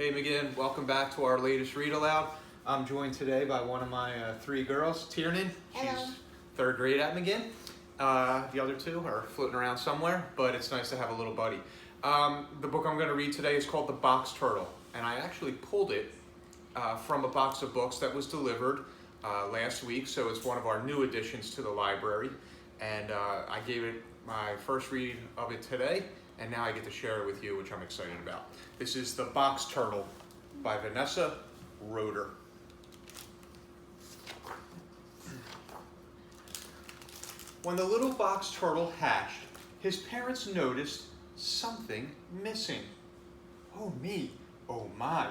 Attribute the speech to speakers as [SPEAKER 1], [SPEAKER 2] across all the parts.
[SPEAKER 1] Hey McGinn, welcome back to our latest read aloud. I'm joined today by one of my three girls, Tiernan.
[SPEAKER 2] Hello.
[SPEAKER 1] She's third grade at McGinn. The other two are floating around somewhere, but it's nice to have a little buddy. The book I'm going to read today is called The Box Turtle, and I actually pulled it from a box of books that was delivered last week, so it's one of our new additions to the library, and I gave it my first read of it today, and now I get to share it with you, which I'm excited about. This is The Box Turtle by Vanessa Roeder. When the little box turtle hatched, his parents noticed something missing. Oh me, oh my.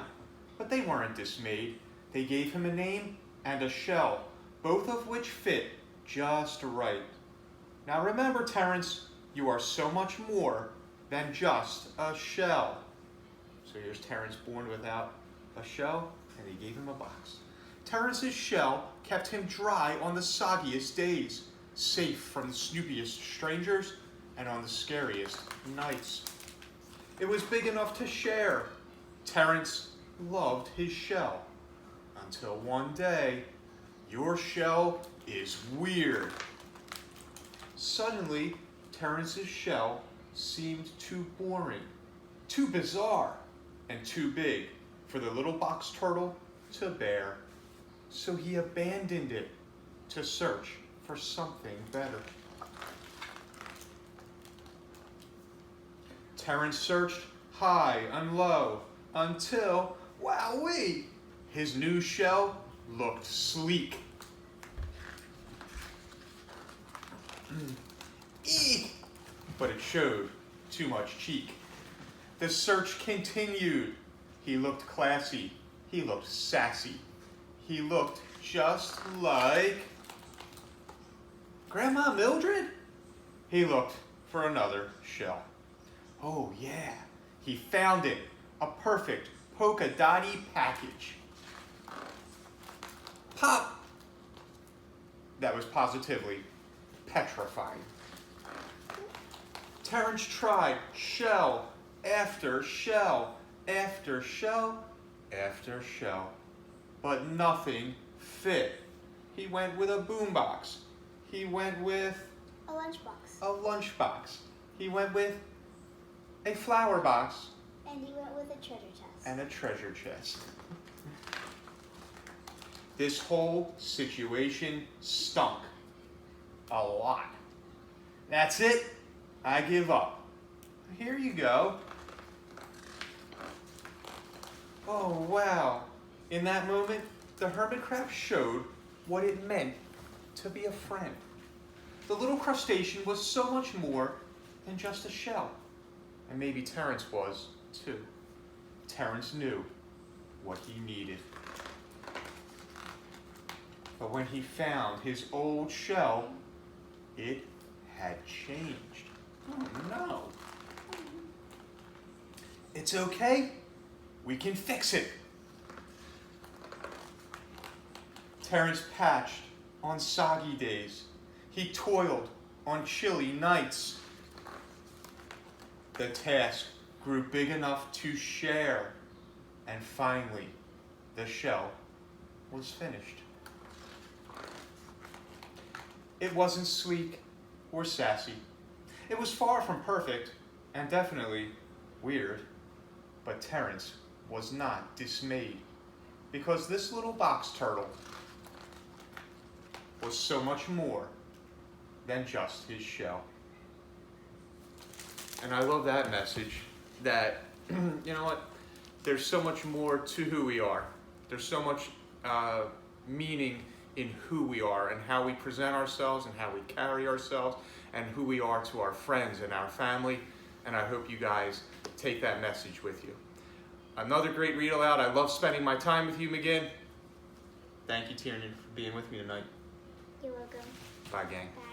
[SPEAKER 1] But they weren't dismayed. They gave him a name and a shell, both of which fit just right. Now remember, Terrence, you are so much more than just a shell. So here's Terrence born without a shell, and they gave him a box. Terrence's shell kept him dry on the soggiest days, safe from the snoopiest strangers and on the scariest nights. It was big enough to share. Terrence loved his shell. Until one day, your shell is weird. Suddenly, Terrence's shell seemed too boring, too bizarre, and too big for the little box turtle to bear. So he abandoned it to search for something better. Terrence searched high and low until, wowee, his new shell looked sleek. Eek! But it showed too much cheek. The search continued. He looked classy. He looked sassy. He looked just like Grandma Mildred. He looked for another shell. Oh yeah, he found it. A perfect polka dotty package. Pop! That was positively petrifying. Terrence tried shell after shell after shell after shell, but nothing fit. He went with a boombox. He went with
[SPEAKER 2] A lunchbox.
[SPEAKER 1] a lunchbox. He went with a flower box
[SPEAKER 2] And he went with a treasure chest.
[SPEAKER 1] and a treasure chest. This whole situation stunk a lot. That's it. I give up. Here you go. Oh, wow. In that moment, the hermit crab showed what it meant to be a friend. The little crustacean was so much more than just a shell. And maybe Terrence was, too. Terrence knew what he needed. But when he found his old shell, it had changed. Oh no. It's okay. We can fix it. Terrence patched on soggy days. He toiled on chilly nights. The task grew big enough to share, and finally, the shell was finished. It wasn't sleek or sassy. It was far from perfect, and definitely weird. But Terrence was not dismayed, because this little box turtle was so much more than just his shell. And I love that message that, you know what, there's so much more to who we are. There's so much meaning in who we are and how we present ourselves and how we carry ourselves and who we are to our friends and our family. And I hope you guys take that message with you. Another great read aloud. I love spending my time with you, McGinn. Thank you, Tiernan, for being with me tonight.
[SPEAKER 2] You're welcome.
[SPEAKER 1] Bye, gang.
[SPEAKER 2] Bye.